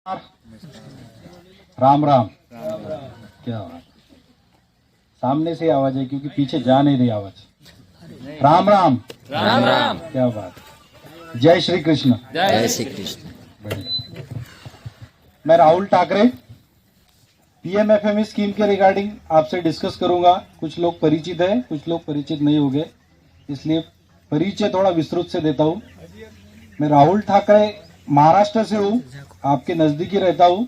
राम राम। क्या बात, सामने से आवाज है क्योंकि पीछे जा नहीं रही आवाज। राम राम। राम राम। क्या बात। जय श्री कृष्ण। जय श्री कृष्ण। बढ़िया। मैं राहुल ठाकरे पीएमएफएमई स्कीम के रिगार्डिंग आपसे डिस्कस करूंगा। कुछ लोग परिचित है, कुछ लोग परिचित नहीं होंगे, इसलिए परिचय थोड़ा विस्तृत से देता हूं। मैं राहुल ठाकरे महाराष्ट्र से हूं, आपके नजदीकी रहता हूं,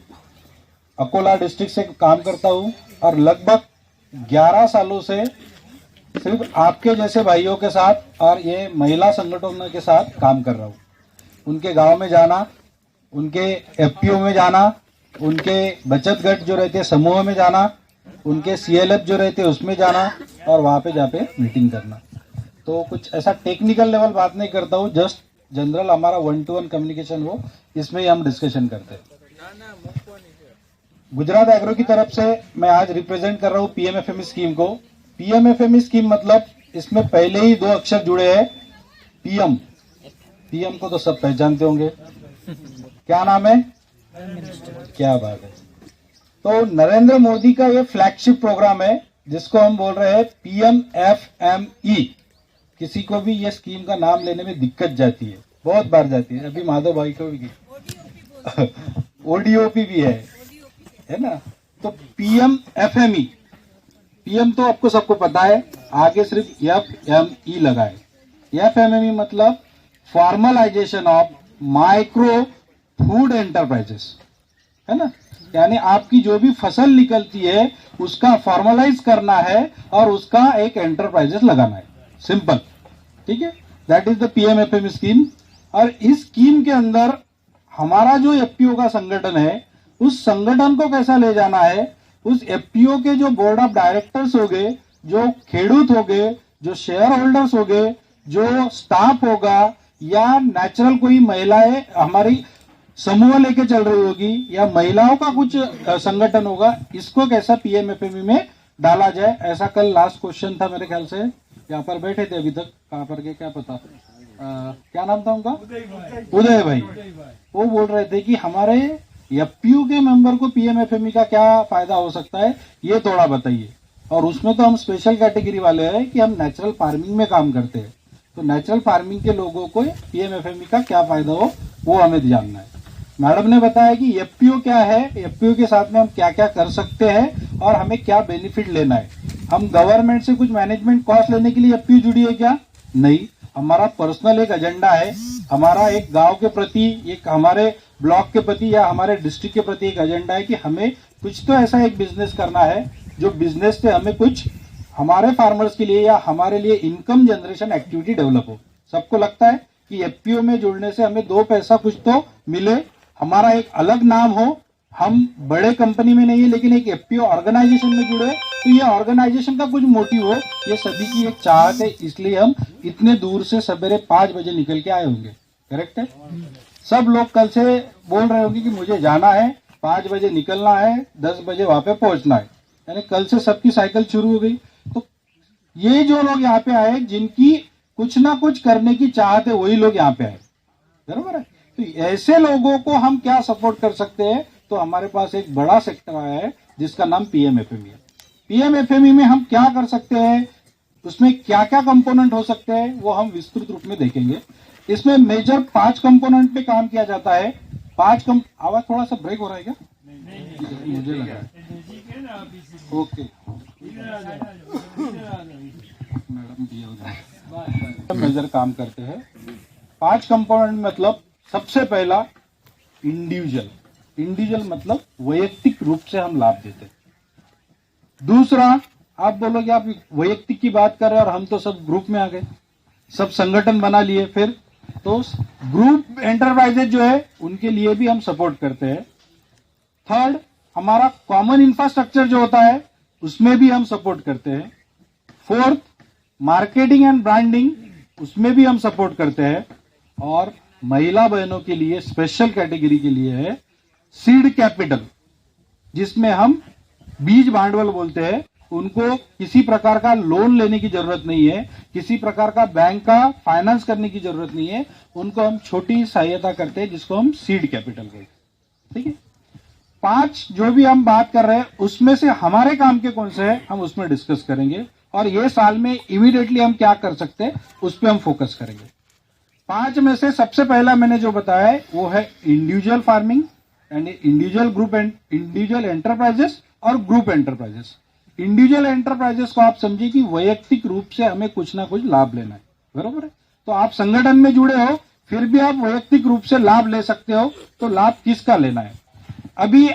अकोला डिस्ट्रिक्ट से काम करता हूं और लगभग 11 सालों से सिर्फ आपके जैसे भाइयों के साथ और ये महिला संगठनों के साथ काम कर रहा हूं। उनके गांव में जाना, उनके एफपीओ में जाना, उनके बचत गट जो रहते समूह में जाना, उनके सीएलएफ जो रहते उसमें जाना और वहां पे जाके मीटिंग करना। तो कुछ ऐसा टेक्निकल लेवल बात नहीं करता हूँ, जस्ट जनरल हमारा 1-to-1 कम्युनिकेशन हो, इसमें ही हम डिस्कशन करते हैं। गुजरात एग्रो की तरफ से मैं आज रिप्रेजेंट कर रहा हूँ पीएमएफएमई स्कीम को। पीएमएफएमई स्कीम मतलब इसमें पहले ही 2 अक्षर जुड़े हैं, पीएम। पीएम को तो सब पहचानते होंगे, क्या नाम है? क्या बात है। तो नरेंद्र मोदी का ये फ्लैगशिप प्रोग्राम है जिसको हम बोल रहे हैं पीएमएफएमई। किसी को भी ये स्कीम का नाम लेने में दिक्कत जाती है, बहुत बार जाती है। अभी माधव भाई को भी ओडीओपी भी है ना। तो पीएमएफएमई, पीएम तो आपको सबको पता है, आगे सिर्फ एफएमई लगा है। एफएमई मतलब formalisation of micro food enterprises, है ना। यानी आपकी जो भी फसल निकलती है उसका फॉर्मलाइज करना है और उसका एक एंटरप्राइजेस लगाना है, सिंपल, ठीक है। That is the PMFME scheme. और इस स्कीम के अंदर हमारा जो एफपीओ का संगठन है, उस संगठन को कैसा ले जाना है, उस एफपीओ के जो बोर्ड ऑफ डायरेक्टर्स हो गए, जो खेडूत हो गए, जो शेयर होल्डर्स हो गए, जो स्टाफ होगा या नेचुरल कोई महिलाएं हमारी समूह लेके चल रही होगी या महिलाओं का कुछ संगठन होगा, इसको कैसा पीएमएफएमई में डाला जाए। ऐसा कल लास्ट क्वेश्चन था मेरे ख्याल से, यहाँ पर बैठे थे अभी तक, कहाँ पर के क्या पता, क्या नाम था उनका? उदय भाई। वो बोल रहे थे कि हमारे एफपीओ के मेंबर को पीएमएफएमई का क्या फायदा हो सकता है, ये थोड़ा बताइए। और उसमें तो हम स्पेशल कैटेगरी वाले हैं कि हम नेचुरल फार्मिंग में काम करते हैं, तो नेचुरल फार्मिंग के लोगों को पीएमएफएमई का क्या फायदा हो वो हमें जानना है। मैडम ने बताया कि एफपीओ क्या है, एफपीओ के साथ में हम क्या क्या कर सकते हैं और हमें क्या बेनिफिट लेना है। हम गवर्नमेंट से कुछ मैनेजमेंट कॉस्ट लेने के लिए एफपीओ जुड़ी है क्या? नहीं। हमारा पर्सनल एक एजेंडा है, हमारा एक गांव के प्रति, एक हमारे ब्लॉक के प्रति या हमारे डिस्ट्रिक्ट के प्रति एक एजेंडा है कि हमें कुछ तो ऐसा एक बिजनेस करना है जो बिजनेस से हमें कुछ हमारे फार्मर्स के लिए या हमारे लिए इनकम जनरेशन एक्टिविटी डेवलप हो। सबको लगता है कि एफपीओ में जुड़ने से हमें 2 पैसा कुछ तो मिले, हमारा एक अलग नाम हो, हम बड़े कंपनी में नहीं है लेकिन एक एफपीओ ऑर्गेनाइजेशन में जुड़े, तो ये ऑर्गेनाइजेशन का कुछ मोटिव हो, ये सभी की एक चाहत है। इसलिए हम इतने दूर से सवेरे 5 बजे निकल के आए होंगे, करेक्ट है। सब लोग कल से बोल रहे होंगे कि मुझे जाना है, 5 बजे निकलना है, 10 बजे वहां पे पहुंचना है, यानी कल से सबकी साइकिल शुरू हो गई। तो ये जो लोग यहाँ पे आए, जिनकी कुछ ना कुछ करने की चाहत है, वही लोग यहाँ पे आए, बरोबर है। तो ऐसे लोगों को हम क्या सपोर्ट कर सकते हैं, तो हमारे पास एक बड़ा सेक्टर आया है जिसका नाम पीएमएफएमई है। पीएमएफएमई में हम क्या कर सकते हैं, उसमें क्या क्या कंपोनेंट हो सकते हैं, वो हम विस्तृत रूप में देखेंगे। इसमें मेजर 5 कंपोनेंट पे काम किया जाता है। आवाज थोड़ा सा ब्रेक हो रहा है क्या? मुझे लगा है। ओके मैडम, मेजर काम करते हैं। 5 कंपोनेंट मतलब सबसे पहला इंडिविजुअल मतलब वैयक्तिक रूप से हम लाभ देते हैं। दूसरा, आप बोलोगे आप वैयक्तिक की बात कर रहे हैं और हम तो सब ग्रुप में आ गए, सब संगठन बना लिए, फिर तो ग्रुप एंटरप्राइजेज जो है उनके लिए भी हम सपोर्ट करते हैं। थर्ड, हमारा कॉमन इंफ्रास्ट्रक्चर जो होता है उसमें भी हम सपोर्ट करते हैं। फोर्थ, मार्केटिंग एंड ब्रांडिंग, उसमें भी हम सपोर्ट करते हैं। और महिला बहनों के लिए स्पेशल कैटेगरी के लिए है सीड कैपिटल, जिसमें हम बीज भांडवल बोलते हैं। उनको किसी प्रकार का लोन लेने की जरूरत नहीं है, किसी प्रकार का बैंक का फाइनेंस करने की जरूरत नहीं है, उनको हम छोटी सहायता करते हैं जिसको हम सीड कैपिटल कहते हैं, ठीक है। 5 जो भी हम बात कर रहे हैं उसमें से हमारे काम के कौन से हैं हम उसमें डिस्कस करेंगे, और ये साल में इमीडिएटली हम क्या कर सकते हैं उस पर हम फोकस करेंगे। 5 में से सबसे पहला मैंने जो बताया है वो है individual farming and individual group and individual enterprises और ग्रुप एंटरप्राइजेस। इंडिविजुअल एंटरप्राइजेस को आप समझिए कि वैयक्तिक रूप से हमें कुछ ना कुछ लाभ लेना है, बरोबर है। तो आप संगठन में जुड़े हो फिर भी आप वैयक्तिक रूप से लाभ ले सकते हो, तो लाभ किसका लेना है। अभी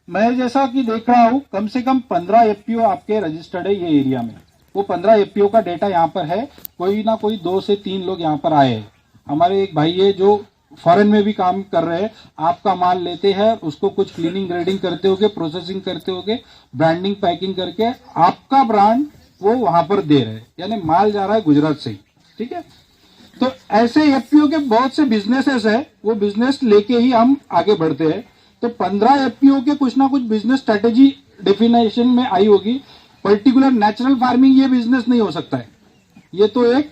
मैं जैसा कि देख रहा हूं कम से कम 15 एफपीओ आपके रजिस्टर्ड है ये एरिया में। वो 15 एफपीओ का डेटा यहाँ पर है, कोई ना कोई 2 से 3 लोग यहाँ पर आए हैं। हमारे एक भाई है जो फॉरेन में भी काम कर रहे हैं, आपका माल लेते हैं, उसको कुछ क्लीनिंग ग्रेडिंग करते होगे, प्रोसेसिंग करते होगे, ब्रांडिंग पैकिंग करके आपका ब्रांड वो वहां पर दे रहे हैं, यानी माल जा रहा है गुजरात से ही, ठीक है। तो ऐसे एफपीओ के बहुत से बिजनेसेस है, वो बिजनेस लेके ही हम आगे बढ़ते हैं। तो 15 एफपीओ के कुछ ना कुछ बिजनेस स्ट्रेटेजी डेफिनेशन में आई होगी। पर्टिकुलर नेचुरल फार्मिंग ये बिजनेस नहीं हो सकता है, ये तो एक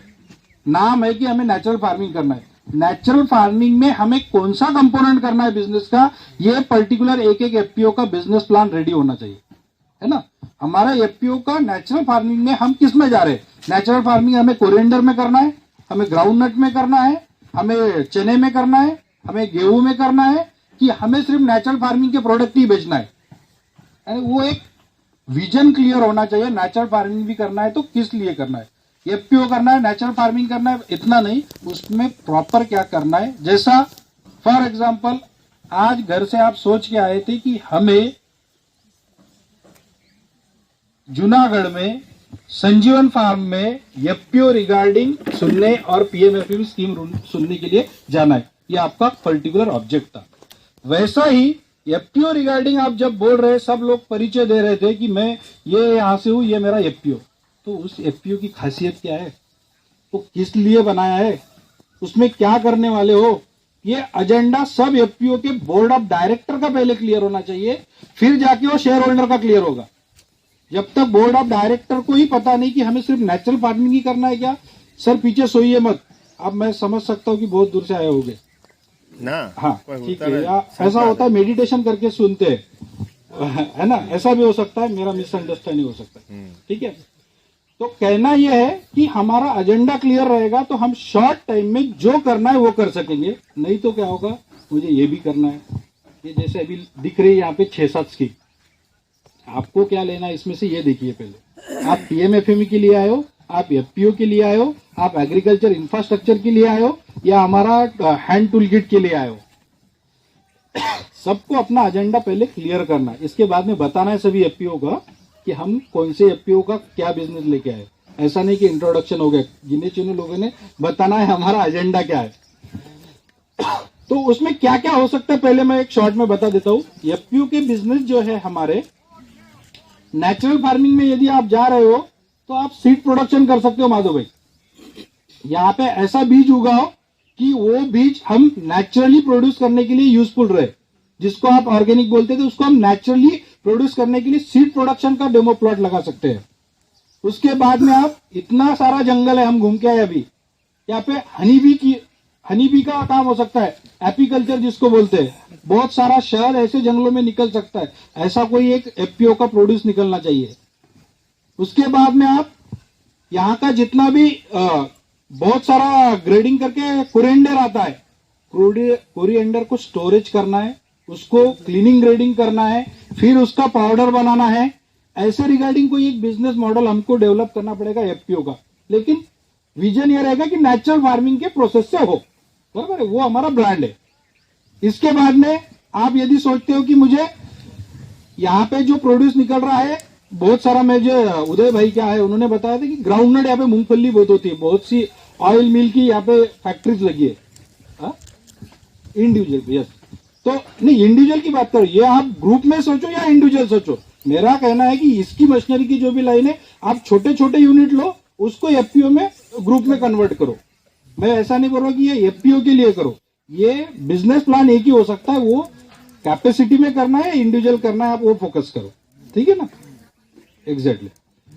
नाम है कि हमें नेचुरल फार्मिंग करना है। नेचुरल फार्मिंग में हमें कौन सा कंपोनेंट करना है बिजनेस का, ये पर्टिकुलर एक एक एफपीओ का बिजनेस प्लान रेडी होना चाहिए, है ना। हमारा एफपीओ का नेचुरल फार्मिंग में हम किस में जा रहे हैं, नेचुरल फार्मिंग हमें कोरिएंडर में करना है, हमें ग्राउंडनट में करना है, हमें चने में करना है, हमें गेहूं में करना है, कि हमें सिर्फ नेचुरल फार्मिंग के प्रोडक्ट ही बेचना है। वो एक विजन क्लियर होना चाहिए। नेचुरल फार्मिंग भी करना है तो किस लिए करना है, एफपीओ करना है, नेचुरल फार्मिंग करना है, इतना नहीं, उसमें प्रॉपर क्या करना है। जैसा फॉर एग्जांपल आज घर से आप सोच के आए थे कि हमें जूनागढ़ में संजीवन फार्म में एफपीओ रिगार्डिंग सुनने और पीएमएफएम स्कीम सुनने के लिए जाना है, ये आपका पर्टिकुलर ऑब्जेक्ट था। वैसा ही एफपीओ रिगार्डिंग आप जब बोल रहे, सब लोग परिचय दे रहे थे कि मैं ये यहां से हूं, ये मेरा एफपीओ, तो उस एफपीओ की खासियत क्या है, वो किस लिए बनाया है, उसमें क्या करने वाले हो, ये एजेंडा सब एफपीओ के बोर्ड ऑफ डायरेक्टर का पहले क्लियर होना चाहिए, फिर जाके वो शेयर होल्डर का क्लियर होगा। जब तक बोर्ड ऑफ डायरेक्टर को ही पता नहीं कि हमें सिर्फ नेचुरल फार्मिंग ही करना है क्या, सर पीछे सोइए मत। अब मैं समझ सकता हूँ कि बहुत दूर से आए होंगे ना, हाँ ठीक है, या ऐसा होता है मेडिटेशन करके सुनते हैं, है ना, ऐसा भी हो सकता है, मेरा मिसअंडरस्टैंडिंग हो सकता है, ठीक है। तो कहना यह है कि हमारा एजेंडा क्लियर रहेगा तो हम शॉर्ट टाइम में जो करना है वो कर सकेंगे। नहीं तो क्या होगा, मुझे ये भी करना है, ये जैसे अभी दिख रही है यहाँ पे 6-7 स्कीम, आपको क्या लेना है इसमें से ये देखिए। पहले आप पीएमएफएमई के लिए आए हो, आप एफपीओ के लिए आए हो, आप एग्रीकल्चर इंफ्रास्ट्रक्चर के लिए आए हो, या हमारा हैंड टूल किट के लिए आए हो, सबको अपना एजेंडा पहले क्लियर करना है। इसके बाद में बताना है सभी एफपीओ का कि हम कौन से एफपीओ का क्या बिजनेस लेके आए। ऐसा नहीं कि इंट्रोडक्शन हो गया, गिने चुने लोगों ने बताना है हमारा एजेंडा क्या है। तो उसमें क्या क्या हो सकता है पहले मैं एक शॉर्ट में बता देता हूं। एफपीओ के बिजनेस जो है हमारे, नेचुरल फार्मिंग में यदि आप जा रहे हो तो आप सीड प्रोडक्शन कर सकते हो माधव भाई। यहाँ पे ऐसा बीज उगाओ कि वो बीज हम नेचुरली प्रोड्यूस करने के लिए यूजफुल रहे, जिसको आप ऑर्गेनिक बोलते थे, उसको हम नेचुरली प्रोड्यूस करने के लिए सीड प्रोडक्शन का डेमो प्लॉट लगा सकते हैं। उसके बाद में आप, इतना सारा जंगल है, हम घूम के आए अभी, यहाँ पे हनी बी का काम हो सकता है, एपीकल्चर जिसको बोलते हैं, बहुत सारा शहद ऐसे जंगलों में निकल सकता है, ऐसा कोई एक एफपीओ का प्रोड्यूस निकलना चाहिए। उसके बाद में आप यहाँ का जितना भी बहुत सारा ग्रेडिंग करके कोरिएंडर आता है, कोरिएंडर को स्टोरेज करना है, उसको क्लीनिंग ग्रेडिंग करना है, फिर उसका पाउडर बनाना है। ऐसे रिगार्डिंग कोई एक बिजनेस मॉडल हमको डेवलप करना पड़ेगा एफपीओ का, लेकिन विजन ये रहेगा कि नेचुरल फार्मिंग के प्रोसेस से हो, बराबर है, वो हमारा ब्रांड है। इसके बाद में आप यदि सोचते हो कि मुझे यहाँ पे जो प्रोड्यूस निकल रहा है बहुत सारा, मैं जो उदय भाई क्या है उन्होंने बताया था कि ग्राउंडनट यहाँ पे मूंगफली बहुत होती है, बहुत सी ऑयल मिल की यहाँ पे फैक्ट्रीज लगी है, इंडिविजुअल, यस। तो नहीं, इंडिविजुअल की बात करो, ये आप ग्रुप में सोचो या इंडिविजुअल सोचो। मेरा कहना है कि इसकी मशीनरी की जो भी लाइन है, आप छोटे छोटे यूनिट लो, उसको एफपीओ में ग्रुप में कन्वर्ट करो। मैं ऐसा नहीं बोल रहा कि ये एफपीओ के लिए करो, ये बिजनेस प्लान एक ही हो सकता है, वो कैपेसिटी में करना है, इंडिविजुअल करना है, आप वो फोकस करो, ठीक है ना, एग्जैक्टली।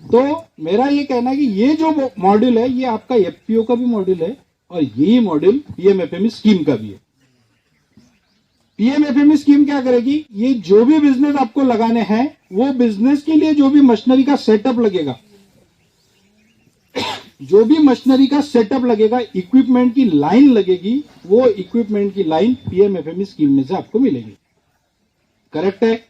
तो मेरा ये कहना है कि ये जो मॉड्यूल है ये आपका एफपीओ का भी मॉड्यूल है, और यही मॉड्यूल पीएमएफएमई स्कीम का भी है। पीएमएफएमई स्कीम क्या करेगी, ये जो भी बिजनेस आपको लगाने हैं वो बिजनेस के लिए जो भी मशीनरी का सेटअप लगेगा, जो भी मशीनरी का सेटअप लगेगा, इक्विपमेंट की लाइन लगेगी, वो इक्विपमेंट की लाइन पीएमएफएमई स्कीम में से आपको मिलेगी। करेक्ट है।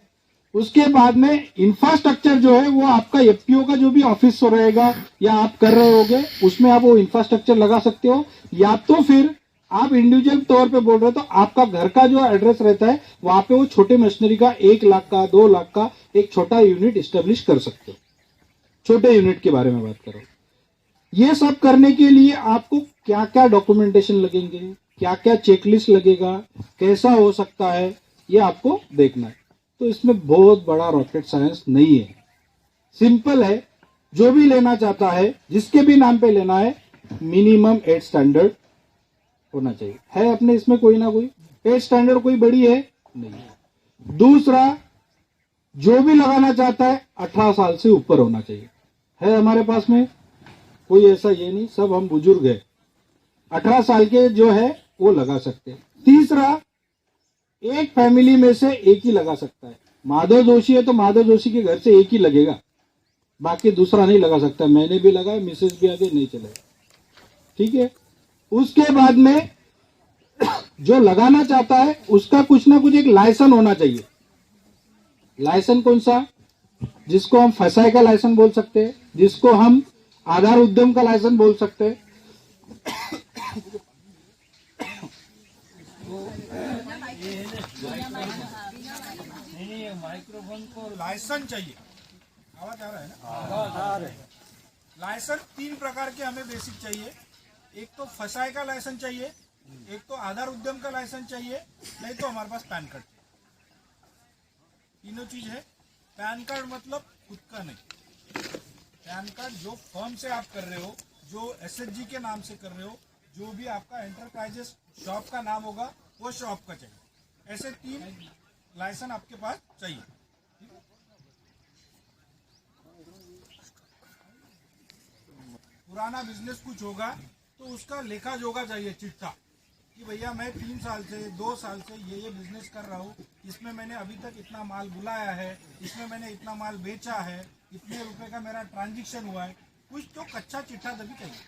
उसके बाद में इंफ्रास्ट्रक्चर जो है वो आपका एफपीओ का जो भी ऑफिस रहेगा या आप कर रहे होगे उसमें आप वो इंफ्रास्ट्रक्चर लगा सकते हो, या तो फिर आप इंडिविजुअल तौर पे बोल रहे हो तो आपका घर का जो एड्रेस रहता है वहां पे वो छोटे मशीनरी का 1 लाख का 2 लाख का एक छोटा यूनिट स्टेब्लिश कर सकते हो। छोटे यूनिट के बारे में बात करो। ये सब करने के लिए आपको क्या क्या डॉक्यूमेंटेशन लगेंगे, क्या क्या चेकलिस्ट लगेगा, कैसा हो सकता है, ये आपको देखना है। तो इसमें बहुत बड़ा रॉकेट साइंस नहीं है, सिंपल है। जो भी लेना चाहता है, जिसके भी नाम पे लेना है, मिनिमम 8 स्टैंडर्ड होना चाहिए। है अपने इसमें कोई ना कोई 8 स्टैंडर्ड कोई बड़ी है नहीं। दूसरा, जो भी लगाना चाहता है 18 साल से ऊपर होना चाहिए। है हमारे पास में कोई ऐसा ये नहीं, सब हम बुजुर्ग है, 18 साल के जो है वो लगा सकते हैं। तीसरा, एक फैमिली में से एक ही लगा सकता है। माधव जोशी है तो माधव जोशी के घर से एक ही लगेगा, बाकी दूसरा नहीं लगा सकता। मैंने भी लगाया, मिसेस भी आगे नहीं चलेगा, ठीक है। उसके बाद में जो लगाना चाहता है उसका कुछ ना कुछ एक लाइसेंस होना चाहिए। लाइसेंस कौन सा, जिसको हम फसाई का लाइसेंस बोल सकते हैं, जिसको हम आधार उद्यम का लाइसेंस बोल सकते हैं। माइक्रोफोन को लाइसेंस चाहिए, आवाज आ रहा है ना? लाइसेंस 3 प्रकार के हमें बेसिक चाहिए। एक तो फसाई का लाइसेंस चाहिए, एक तो आधार उद्यम का लाइसेंस चाहिए, नहीं तो हमारे पास पैन कार्ड। तीनों चीज है। पैन कार्ड मतलब खुद का नहीं, पैन कार्ड जो फर्म से आप कर रहे हो, जो एसएचजी के नाम से कर रहे हो, जो भी आपका एंटरप्राइजेस शॉप का नाम होगा वो शॉप का चाहिए। ऐसे 3 लाइसेंस आपके पास चाहिए। पुराना बिजनेस कुछ होगा तो उसका लेखा जोखा चाहिए, चिट्ठा, कि भैया मैं 3 साल से 2 साल से ये बिजनेस कर रहा हूँ, इसमें मैंने अभी तक इतना माल बुलाया है, इसमें मैंने इतना माल बेचा है, इतने रुपए का मेरा ट्रांजैक्शन हुआ है। कुछ तो कच्चा चिट्ठा तभी चाहिए।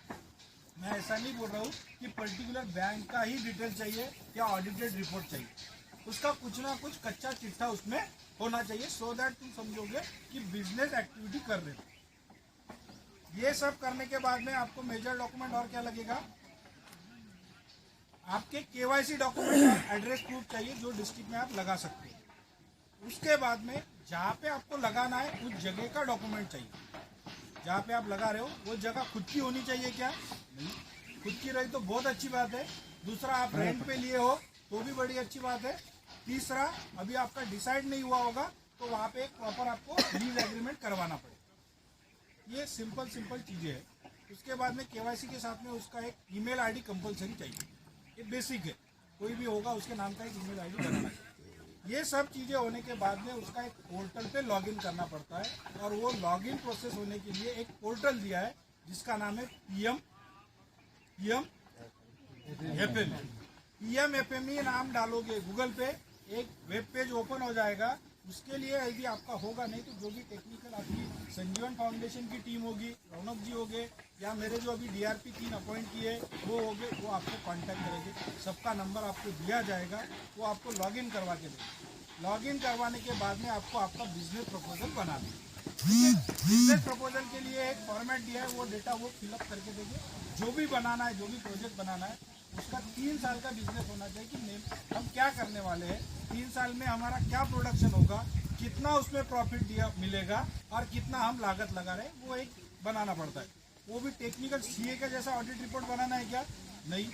मैं ऐसा नहीं बोल रहा हूँ कि पर्टिकुलर बैंक का ही डिटेल चाहिए या ऑडिटेड रिपोर्ट चाहिए, उसका कुछ ना कुछ कच्चा चिट्ठा उसमें होना चाहिए, सो दैट तुम समझोगे कि बिजनेस एक्टिविटी कर रहे हो। ये सब करने के बाद में आपको मेजर डॉक्यूमेंट और क्या लगेगा, आपके केवाईसी डॉक्यूमेंट और एड्रेस प्रूफ चाहिए जो डिस्ट्रिक्ट में आप लगा सकते हो। उसके बाद में जहाँ पे आपको लगाना है उस जगह का डॉक्यूमेंट चाहिए। जहाँ पे आप लगा रहे हो वो जगह खुद की होनी चाहिए क्या? नहीं, खुद की रही तो बहुत अच्छी बात है। दूसरा, आप रेंट पे लिए हो तो भी बड़ी अच्छी बात है। तीसरा, अभी आपका डिसाइड नहीं हुआ होगा तो वहाँ पे एक प्रॉपर आपको लीज एग्रीमेंट करवाना पड़ेगा। ये सिंपल चीजें हैं। उसके बाद में केवाईसी के साथ में उसका एक ईमेल आईडी कंपलसरी चाहिए, ये बेसिक है, कोई भी होगा उसके नाम का एक ईमेल आईडी बनाना चाहिए। ये सब चीजें होने के बाद में उसका एक पोर्टल पे लॉगिन करना पड़ता है, और वो लॉगिन प्रोसेस होने के लिए एक पोर्टल दिया है जिसका नाम है पीएमएफएमई। नाम डालोगे गूगल पे, एक वेब पेज ओपन हो जाएगा। उसके लिए यदि आपका होगा नहीं तो जो भी टेक्निकल आपकी संजीवन फाउंडेशन की टीम होगी, रौनक जी होंगे, या मेरे जो अभी डीआरपी 3 अपॉइंट किए वो होंगे, वो आपको कांटेक्ट करेंगे। सबका नंबर आपको दिया जाएगा, वो आपको लॉगिन करवा के देंगे। लॉगिन करवाने के बाद में आपको आपका बिजनेस प्रपोजल बनाना है। बिजनेस प्रपोजल के लिए एक फॉर्मेट दिया है, वो डेटा वो फिलअप करके देंगे। जो भी बनाना है, जो भी प्रोजेक्ट बनाना है, उसका 3 साल का बिजनेस होना चाहिए कि हम क्या करने वाले हैं, 3 साल में हमारा क्या प्रोडक्शन होगा, कितना उसमें प्रॉफिट दिया मिलेगा और कितना हम लागत लगा रहे हैं, वो एक बनाना पड़ता है। वो भी टेक्निकल सीए का जैसा ऑडिट रिपोर्ट बनाना है क्या? नहीं।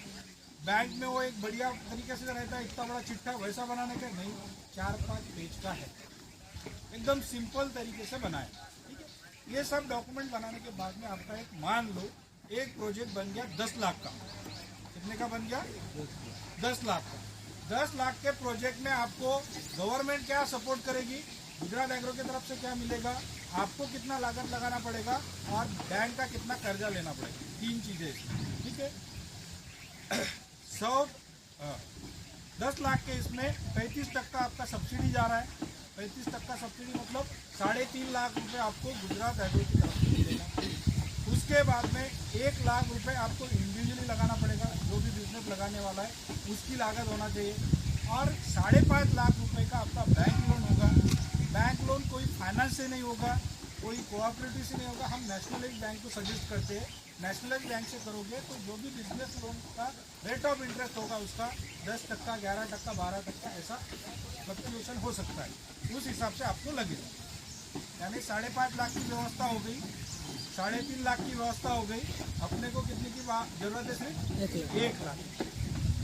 बैंक में वो एक बढ़िया तरीके से रहता है इतना बड़ा चिट्ठा, वैसा बनाने का नहीं, 4-5 पेज का है, एकदम सिंपल तरीके से बनाए। ठीक है। ये सब डॉक्यूमेंट बनाने के बाद में आपका एक, मान लो एक प्रोजेक्ट बन गया 10 लाख का। कितने का बन गया? 10 लाख का। 10 लाख के प्रोजेक्ट में आपको गवर्नमेंट क्या सपोर्ट करेगी, गुजरात एग्रो की तरफ से क्या मिलेगा, आपको कितना लागत लगाना पड़ेगा, और बैंक का कितना कर्जा लेना पड़ेगा। 3 चीजें। ठीक है। 10 लाख के इसमें 35% आपका सब्सिडी जा रहा है। 35% सब्सिडी मतलब 3.5 लाख रुपए आपको गुजरात एग्रो की तरफ से मिलेगा। उसके बाद में 1 लाख रुपए आपको इंडिविजुअली लगाना पड़ेगा, जो भी बिजनेस लगाने वाला है उसकी लागत होना चाहिए। और 5.5 लाख रुपए का आपका बैंक लोन होगा। बैंक लोन कोई फाइनेंस से नहीं होगा, कोई कोऑपरेटिव से नहीं होगा। हम नेशनलाइज बैंक को सजेस्ट करते हैं, नेशनलाइज बैंक से करोगे तो जो भी बिजनेस लोन का रेट ऑफ इंटरेस्ट होगा उसका 10%, 11%, 12% ऐसा फ्लक्चुएशन हो सकता है, उस हिसाब से आपको लगेगा। यानी 5.5 लाख की व्यवस्था हो गई, 3.5 लाख की व्यवस्था हो गई। अपने को कितने की जरूरत है? सिर्फ 1 लाख।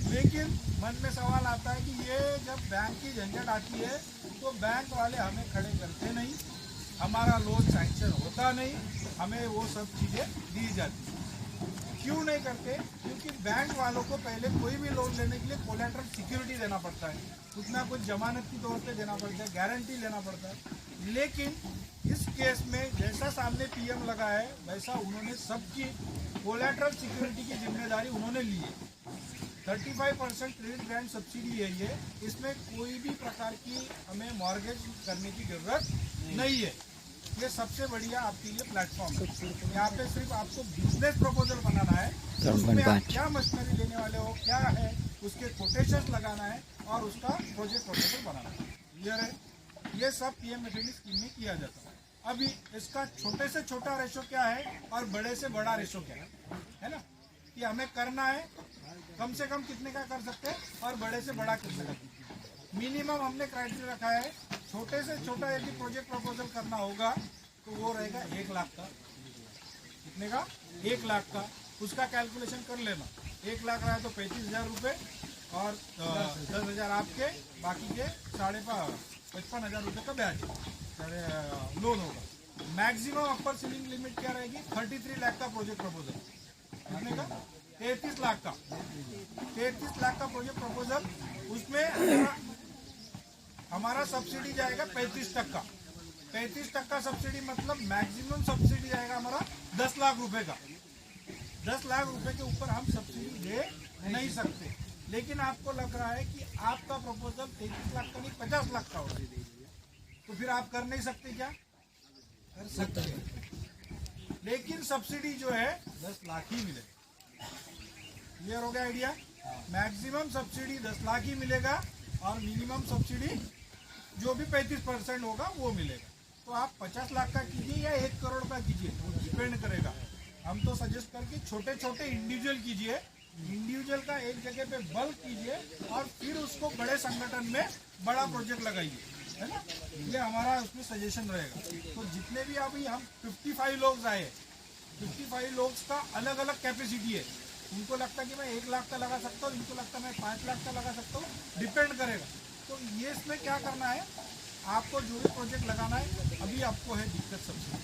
लेकिन मन में सवाल आता है कि ये जब बैंक की झंझट आती है तो बैंक वाले हमें खड़े करते नहीं, हमारा लोन सैंक्शन होता नहीं, हमें वो सब चीज़ें दी जाती। क्यों नहीं करते? क्योंकि बैंक वालों को पहले कोई भी लोन लेने के लिए कोलैटरल सिक्योरिटी देना पड़ता है, कुछ ना कुछ जमानत की तौर पे देना पड़ता है, गारंटी लेना पड़ता है। लेकिन इस केस में जैसा सामने पीएम लगा है वैसा उन्होंने सबकी कोलैटरल सिक्योरिटी की जिम्मेदारी उन्होंने ली है। 35% क्रेडिट ग्रांट सब्सिडी है ये, इसमें कोई भी प्रकार की हमें मॉर्गेज करने की जरूरत नहीं है। ये सबसे बढ़िया आपके लिए प्लेटफॉर्म है। यहाँ पे सिर्फ आपको बिजनेस प्रपोजल बनाना है, उसमें आप क्या मशीनरी लेने वाले हो, क्या है उसके कोटेशन लगाना है और उसका प्रोजेक्ट प्रपोजल बनाना है। क्लियर है? ये सब पीएमएफएमई स्कीम में किया जाता है। अभी इसका छोटे से छोटा रेशो क्या है और बड़े से बड़ा रेशो क्या है ना, कि हमें करना है कम से कम कितने का कर सकते हैं और बड़े से बड़ा कितने का। मिनिमम हमने क्राइटेरिया रखा है, छोटे से छोटा यदि प्रोजेक्ट प्रपोजल करना होगा तो वो रहेगा 1 लाख का। कितने का? 1 लाख का। उसका कैलकुलेशन कर लेना, 1 लाख रहा है तो 35,000 रुपये और 10,000 आपके, बाकी के 55,000 रुपये का ब्याज लोन होगा। मैक्सिमम अपर सीलिंग लिमिट क्या रहेगी? 33 लाख का प्रोजेक्ट प्रपोजल। कितने का? 33 लाख का। 33 लाख का प्रोजेक्ट प्रपोजल, उसमें हमारा सब्सिडी जाएगा 35%। 35% सब्सिडी मतलब मैक्सिमम सब्सिडी जाएगा हमारा 10 लाख रुपए का। 10 लाख रुपए के ऊपर हम सब्सिडी दे नहीं सकते। लेकिन आपको लग रहा है कि आपका प्रपोजल 33 लाख का नहीं 50 लाख का होगा, तो फिर आप कर नहीं सकते क्या? कर सकते हैं, लेकिन सब्सिडी जो है 10 लाख ही मिलेगा। क्लियर हो गया आइडिया? मैक्सिमम सब्सिडी 10 लाख ही मिलेगा और मिनिमम सब्सिडी जो भी 35% होगा वो मिलेगा। तो आप 50 लाख का कीजिए या 1 करोड़ का कीजिए, वो डिपेंड करेगा। हम तो सजेस्ट करके छोटे छोटे इंडिविजुअल कीजिए, इंडिविजुअल का एक जगह पे बल्क कीजिए और फिर उसको बड़े संगठन में बड़ा प्रोजेक्ट लगाइए, है ना। ये हमारा उसमें सजेशन रहेगा। तो जितने भी अभी हम 55 लोग आए, 55 लोग का अलग अलग कैपेसिटी है। उनको लगता है कि मैं 1 लाख का लगा सकता हूँ, इनको लगता है मैं 5 लाख का लगा सकता हूँ, डिपेंड करेगा। तो ये इसमें क्या करना है, आपको जो भी प्रोजेक्ट लगाना है, अभी आपको है दिक्कत सबसे,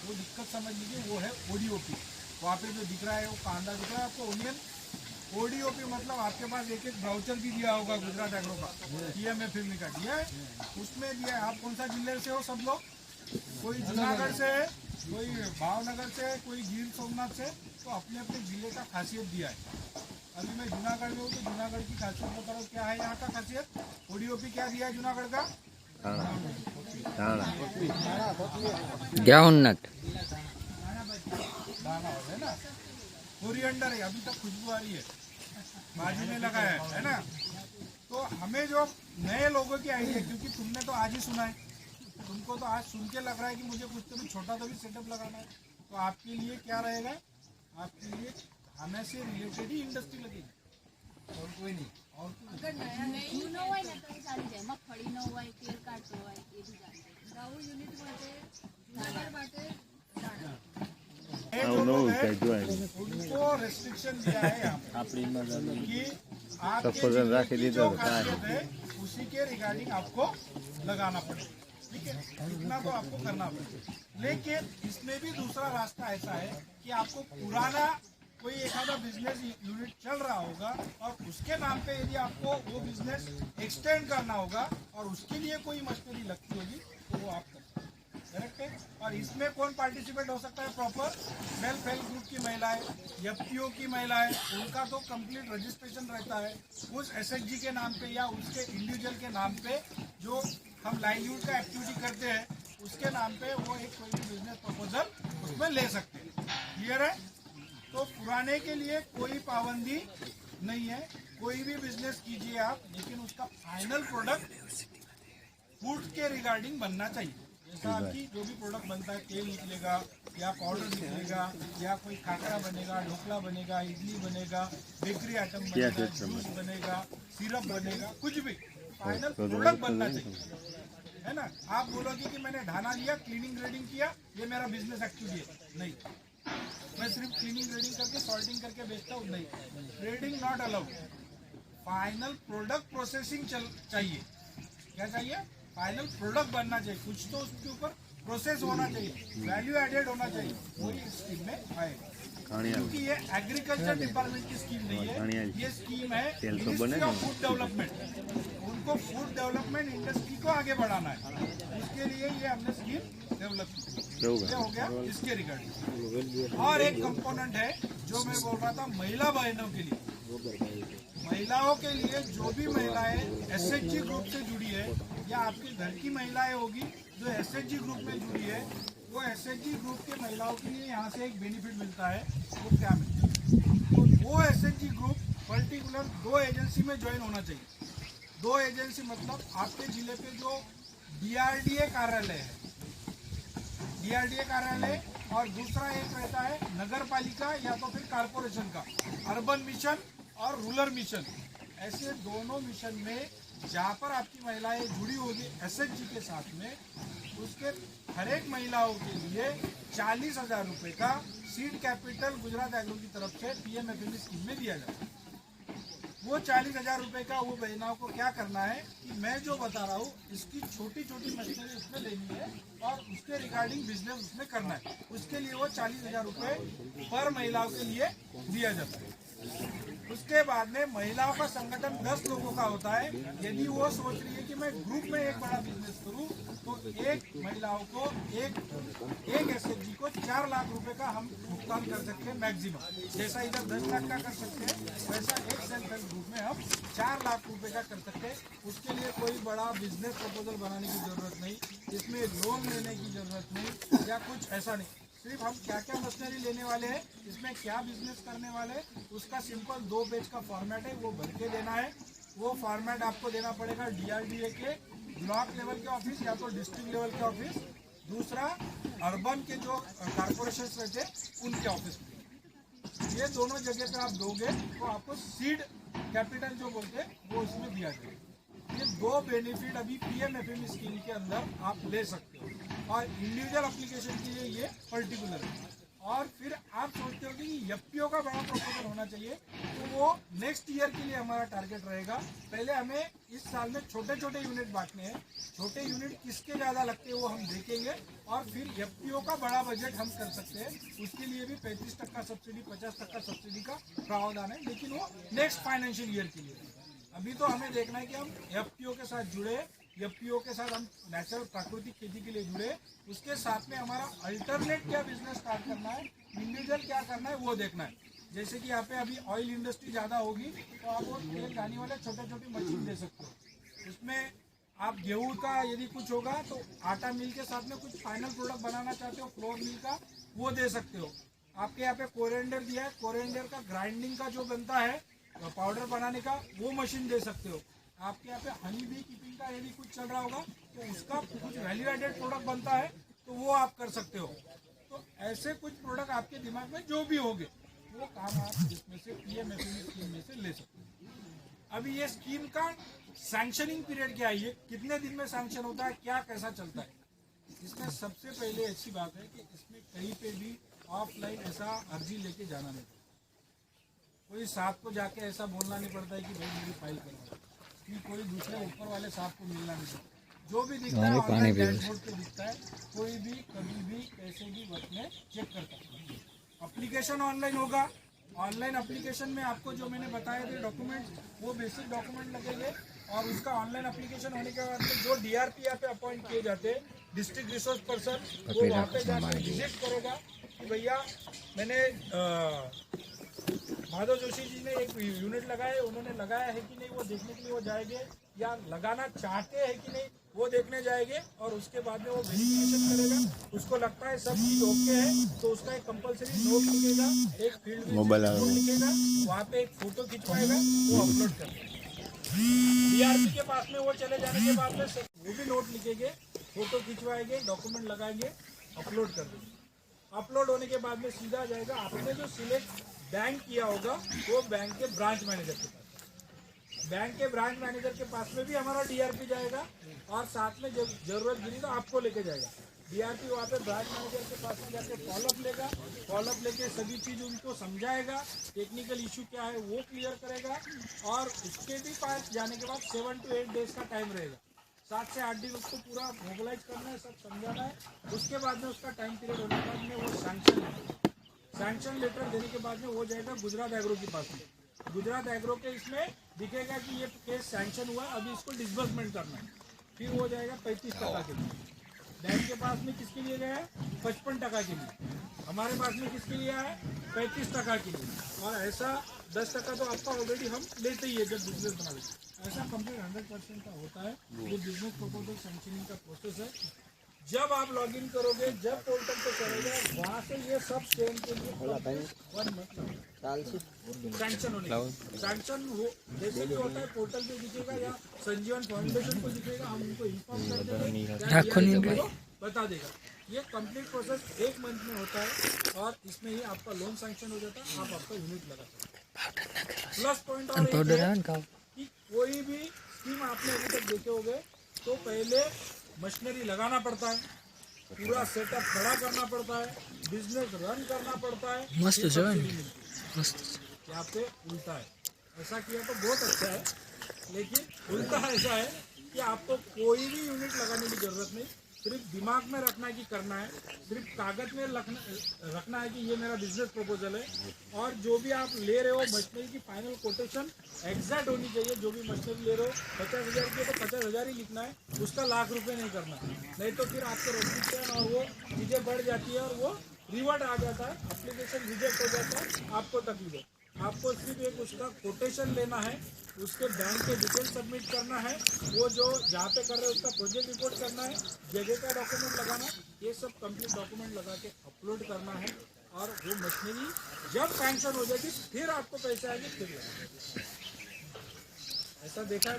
वो दिक्कत समझ लीजिए, वो है ओडीओपी। वहाँ पे जो दिख रहा है वो कांदा दिख रहा है आपको, ओनियन। ओडीओपी मतलब आपके पास एक एक ब्राउचर भी दिया होगा गुजरात एग्रो का, पीएमएफएमई का दिया है, उसमें दिया है। आप कौन सा जिले से हो सब लोग? कोई जूनागढ़ से है, कोई भावनगर से है, कोई गिर सोमनाथ से, तो अपने अपने जिले का खासियत दिया है। अभी मैं जूनागढ़ में हूँ तो जूनागढ़ की खासियत बता रहा हूँ। क्या है यहाँ का खासियत? ओडीओपी क्या दिया है जूनागढ़ का? ग्राउंड नट दाना है ना, कोरिएंडर है, अभी तक खुशबू आ रही है, भाजी में लगा है ना। तो हमें जो नए लोगों की आइडिया, क्योंकि तुमने तो आज ही सुना है, तुमको तो आज सुन के लग रहा है कि मुझे कुछ तो भी छोटा तो भी सेटअप लगाना है, तो आपके लिए क्या रहेगा, आपके लिए खाने से रिलेटेड ही इंडस्ट्री लगेगी और कोई नहीं। और अगर नया नहीं न હોય ને તો એ ચાલી જાય, મગફળી ન હોય, તેલ કાઢતો હોય એ બી ચાલી જાય। નવું યુનિટ માટે જુનાગઢ માટે દાણા जो लोग हैं उनको रेस्ट्रिक्शन दिया है यहाँ पे कि आपके जिले की जो खासियत है उसी के रिगार्डिंग आपको लगाना पड़ेगा, ठीक है, इतना तो आपको करना पड़ेगा। लेकिन इसमें भी दूसरा रास्ता ऐसा है कि आपको पुराना कोई एक आधा बिजनेस यूनिट चल रहा होगा और उसके नाम पे यदि आपको वो बिजनेस एक्सटेंड करना होगा और उसके लिए कोई मशीनरी लगती होगी तो वो आप कर सकते हैं। करेक्ट है। और इसमें कौन पार्टिसिपेट हो सकता है? प्रॉपर सेल्फ हेल्प ग्रुप की महिलाएं, एफपीओ की महिलाएं, उनका तो कंप्लीट रजिस्ट्रेशन रहता है उस एसएचजी के नाम पे या उसके इंडिविजुअल के नाम पे, जो हम लाइवलीहुड का एक्टिविटी करते हैं उसके नाम पे वो एक कोई भी बिजनेस प्रपोजल उसमें ले सकते हैं। क्लियर है? तो पुराने के लिए कोई पाबंदी नहीं है, कोई भी बिजनेस कीजिए आप, लेकिन उसका फाइनल प्रोडक्ट फूड के रिगार्डिंग बनना चाहिए। जैसा आपकी जो भी प्रोडक्ट बनता है, तेल निकलेगा या पाउडर निकलेगा या कोई खाकरा बनेगा, ढोकला बनेगा, इडली बनेगा, बेकरी आइटम बनेगा, जूस बनेगा, सिरप बनेगा, कुछ भी फाइनल प्रोडक्ट बनना चाहिए, है ना। आप बोलोगे कि मैंने ढाना लिया, क्लीनिंग ग्रेडिंग किया, ये मेरा बिजनेस एक्टिविटी है, नहीं। मैं सिर्फ क्लीनिंग ग्रेडिंग करके सॉल्टिंग करके बेचता हूँ, नहीं, grading not allowed. Final product processing चाहिए। क्या चाहिए? फाइनल प्रोडक्ट बनना चाहिए, कुछ तो उसके ऊपर प्रोसेस होना चाहिए, वैल्यू एडेड होना चाहिए, वही इस स्कीम में आएगा। क्योंकि ये एग्रीकल्चर डिपार्टमेंट की स्कीम नहीं है, ये स्कीम है मिनिस्ट्री ऑफ फूड डेवलपमेंट। उनको फूड डेवलपमेंट इंडस्ट्री को आगे बढ़ाना है, उसके लिए ये हमने स्कीम डेवलप की। ये हो गया इसके रिगार्डिंग। और एक कंपोनेंट है जो मैं बोल रहा था महिला बहनों के लिए। महिलाओं के लिए जो भी महिलाएं एसएचजी ग्रुप से जुड़ी है या आपके घर की महिलाएं होगी जो एसएचजी ग्रुप में जुड़ी है, वो एसएचजी ग्रुप के महिलाओं के लिए यहाँ से एक बेनिफिट मिलता है। वो क्या मिलता है? तो वो एसएचजी ग्रुप पर्टिकुलर 2 एजेंसी में ज्वाइन होना चाहिए। 2 एजेंसी मतलब आपके जिले पे जो डीआरडीए कार्यालय है, डीआरडीए कार्यालय, और दूसरा एक रहता है नगर पालिका या तो फिर कारपोरेशन का, अर्बन मिशन और रूरल मिशन। ऐसे दोनों मिशन में जहाँ पर आपकी महिलाएं जुड़ी होगी एसएचजी के साथ में, उसके हर एक महिलाओं के लिए 40,000 रुपये का सीड कैपिटल गुजरात एग्रो की तरफ से पीएमएफएमई स्कीम में दिया जाता है। वो 40,000 रुपये का वो बहनाओं को क्या करना है कि मैं जो बता रहा हूँ इसकी छोटी छोटी मशीनरी उसमें लेनी है और उसके रिगार्डिंग बिजनेस उसमें करना है। उसके लिए वो 40,000 रुपये पर महिलाओं के लिए दिया जाता है। उसके बाद में महिलाओं का संगठन 10 लोगों का होता है। यदि वो सोच रही है कि मैं ग्रुप में एक बड़ा बिजनेस करूं, तो एक महिलाओं को एक एसएचजी को 4 लाख रुपए का हम भुगतान कर सकते हैं मैक्सिमम। जैसा इधर 10 लाख का कर सकते हैं, वैसा एक सेल्फ हेल्प ग्रुप में हम 4 लाख रुपए का कर सकते हैं। उसके लिए कोई बड़ा बिजनेस प्रपोजल बनाने की जरूरत नहीं, इसमें लोन लेने की जरूरत नहीं या कुछ ऐसा नहीं। सिर्फ हम क्या क्या मशीनरी लेने वाले हैं, इसमें क्या बिजनेस करने वाले हैं, उसका सिंपल 2 पेज का फॉर्मेट है, वो भर के देना है। वो फॉर्मेट आपको देना पड़ेगा डीआरडीए के ब्लॉक लेवल के ऑफिस या तो डिस्ट्रिक्ट लेवल के ऑफिस, दूसरा अर्बन के जो कारपोरेशन रहते हैं उनके ऑफिस में। ये दोनों जगह पे आप दोगे तो आपको सीड कैपिटल जो बोलते हैं वो इसमें दिया जाएगा। ये 2 बेनिफिट अभी पीएमएफएमई स्कीम के अंदर आप ले सकते हो, और इंडिविजुअल एप्लीकेशन के लिए ये पर्टिकुलर है। और फिर आप सोचते हो कि एफपीओ का बड़ा प्रपोजल होना चाहिए, तो वो नेक्स्ट ईयर के लिए हमारा टारगेट रहेगा। पहले हमें इस साल में छोटे छोटे यूनिट बांटने हैं, छोटे यूनिट किसके ज़्यादा लगते हैं वो हम देखेंगे, और फिर एफपीओ का बड़ा बजट हम कर सकते हैं। उसके लिए भी 35% सब्सिडी, 50% सब्सिडी का प्रावधान है, लेकिन वो नेक्स्ट फाइनेंशियल ईयर के लिए। अभी तो हमें देखना है कि हम एफपीओ के साथ जुड़े, एफपीओ के साथ हम नेचुरल प्राकृतिक खेती के लिए जुड़े, उसके साथ में हमारा अल्टरनेट क्या बिजनेस स्टार्ट करना है, इंडिविजुअल क्या करना है वो देखना है। जैसे कि यहाँ पे अभी ऑयल इंडस्ट्री ज़्यादा होगी तो आप वो तेल गाने वाले छोटे छोटे मशीन दे सकते हो। उसमें आप गेहूँ का यदि कुछ होगा तो आटा मिल के साथ में कुछ फाइनल प्रोडक्ट बनाना चाहते हो फ्लोर मिल का, वो दे सकते हो। आपके यहाँ पे कोरिएंडर दिया है, कोरिएंडर का ग्राइंडिंग का जो बनता है पाउडर बनाने का, वो मशीन दे सकते हो। आपके यहाँ पे हनी बी कीपिंग का यदि कुछ चल रहा होगा तो उसका कुछ वैल्यू एडेड प्रोडक्ट बनता है तो वो आप कर सकते हो। तो ऐसे कुछ प्रोडक्ट आपके दिमाग में जो भी होंगे वो काम आप इसमें से पीएमएफएमई स्कीम में से ले सकते हो। अभी ये स्कीम का सैंक्शनिंग पीरियड क्या है, ये कितने दिन में सैंक्शन होता है, क्या कैसा चलता है? इसमें सबसे पहले अच्छी बात है कि इसमें कहीं पे भी ऑफलाइन ऐसा अर्जी लेके जाना नहीं, कोई साहब को जाके ऐसा बोलना नहीं पड़ता है कि भाई मेरी फाइल करवाओ, कि कोई दूसरे ऊपर वाले साहब को मिलना नहीं पड़ता। जो भी दिखता है ऑनलाइन डैशबोर्ड पे दिखता है, कोई भी कभी भी कैसे भी वक्त में चेक कर सकता है। एप्लीकेशन ऑनलाइन होगा, ऑनलाइन एप्लीकेशन में आपको जो मैंने बताए थे डॉक्यूमेंट, वो बेसिक डॉक्यूमेंट लगेंगे और उसका ऑनलाइन एप्लीकेशन होने के बाद में जो DRP यहाँ पे अपॉइंट किए जाते हैं, डिस्ट्रिक्ट रिसोर्स पर्सन, वो वहाँ पे जाकर विजिट करेगा कि भैया मैंने माधव जोशी जी ने एक यूनिट लगाया, उन्होंने लगाया है कि नहीं वो देखने के लिए वो जाएंगे, या लगाना चाहते हैं कि नहीं वो देखने जाएंगे, और उसके बाद में वो वेरिफिकेशन करेगा, उसको लगता है सब चीज ओके है तो उसका एक कंपलसरी नोट लिखेगा, एक फील्ड नोट लिखेगा, वहाँ पे एक फोटो खिंचवाएगा, वो अपलोड करेगा। DRP के पास में वो चले जाने के बाद में वो भी नोट लिखेंगे, फोटो खिंचवाएंगे, डॉक्यूमेंट लगाएंगे, अपलोड कर देंगे। अपलोड होने के बाद में सीधा जाएगा, आपने जो सिलेक्ट बैंक किया होगा वो बैंक के ब्रांच मैनेजर के पास, बैंक के ब्रांच मैनेजर के पास में भी हमारा DRP जाएगा, और साथ में जब जरूरत गिरी तो आपको लेके जाएगा। DRP वहाँ पे ब्रांच मैनेजर के पास में जाके फॉलोअप लेगा, फॉलोअप लेके सभी चीज उनको समझाएगा, टेक्निकल इशू क्या है वो क्लियर करेगा, और उसके भी पास जाने के बाद 7 to 8 डेज का टाइम रहेगा, 7 से 8 दिन उसको पूरा मोबिलाइज करना है, सब समझाना है। उसके बाद में उसका टाइम पीरियड होने के बाद में वो सैंक्शन लेटर देने के बाद में वो जाएगा गुजरात एग्रो के पास में, गुजरात एग्रो के इसमें दिखेगा कि ये केस सैंक्शन हुआ, अभी इसको डिसबर्समेंट करना है, फिर वो जाएगा 35% के लिए। बैंक के पास में किसके लिए गया है? 55% के लिए। हमारे पास में किसके लिए है? 35% के लिए। और ऐसा 10% तो आपका ऑलरेडी हम लेते ही है जब बिजनेस बना लेते। ऐसा कंप्लीट 100% का होता है। ये बिजनेस प्रपोजल सैंक्शनिंग का प्रोसेस है। जब आप लॉगिन करोगे, जब पोर्टल पे चलोगे, वहाँ से ये सब स्टेम के लिए 1 मंथ सैंक्शन होने सैंक्शन हो जैसे भी होता है, पोर्टल पे दिखेगा या संजीवन फाउंडेशन को दिखेगा, हम उनको इन्फॉर्म कर देंगे, बता देगा। ये कंप्लीट प्रोसेस 1 मंथ में होता है और इसमें ही आपका लोन सैंक्शन हो जाता है, आप आपका यूनिट लगा सकते हैं। प्लस पॉइंट और कि कोई भी स्कीम आपने अभी तक देखे होंगे तो पहले मशीनरी लगाना पड़ता है, पूरा सेटअप खड़ा करना पड़ता है, बिजनेस रन करना पड़ता है, मस्त यहाँ पे उल्टा है। ऐसा किया तो बहुत अच्छा है, लेकिन उल्टा ऐसा है कि आपको कोई भी यूनिट लगाने की जरूरत नहीं, सिर्फ दिमाग में रखना है कि करना है, सिर्फ कागज में रखना है कि ये मेरा बिजनेस प्रपोजल है, और जो भी आप ले रहे हो मशीनरी की फाइनल कोटेशन एग्जैक्ट होनी चाहिए। जो भी मशीनरी ले रहे हो 50,000 की तो 50,000 ही लिखना है, उसका ₹1,00,000 नहीं करना, नहीं तो फिर आपके रजिस्ट्रेशन और वो चीज़ें बढ़ जाती है और वो रिवर्ट आ जाता है, एप्लीकेशन रिजेक्ट हो जाता है, आपको तकलीफ है। आपको सिर्फ एक उसका कोटेशन लेना है, उसके बैंक के डिटेल सबमिट करना है, वो जो जहाँ पे कर रहे हैं उसका प्रोजेक्ट रिपोर्ट करना है, जगह का डॉक्यूमेंट लगाना, ये सब कंप्लीट डॉक्यूमेंट लगा के अपलोड करना है, और वो मशीनरी जब सैंक्शन हो जाएगी फिर आपको पैसे आएंगे, फिर लगाएंगे। ऐसा देखा है?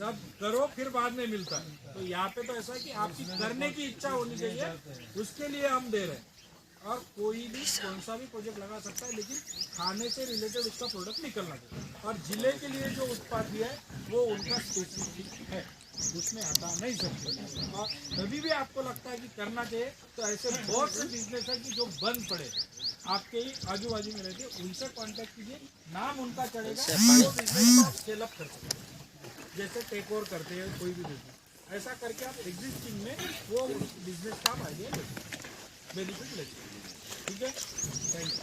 सब करो फिर बाद में मिलता है। तो यहाँ पे तो ऐसा है कि आपकी करने की इच्छा होनी चाहिए, उसके लिए हम दे रहे हैं। और कोई भी कौन सा भी प्रोजेक्ट लगा सकता है, लेकिन खाने से रिलेटेड उसका प्रोडक्ट निकलना चाहिए। और जिले के लिए जो उत्पाद दिया है वो उनका स्पेसिफिक है, उसमें हटा नहीं सकते। और कभी भी आपको लगता है कि करना चाहिए तो ऐसे बहुत से बिजनेस है कि जो बंद पड़े आपके ही आजू बाजू में रहते, उनसे कांटेक्ट कीजिए, नाम उनका चढ़ेगा, वो बिजनेस को स्केल अप कर सकते हैं। जैसे टेक ओवर करते हैं कोई भी बिजनेस, ऐसा करके आप एग्जिस्टिंग में वो बिजनेस का आप आइडिया लेते बेनिफिट लेते। ठीक है, थैंक यू।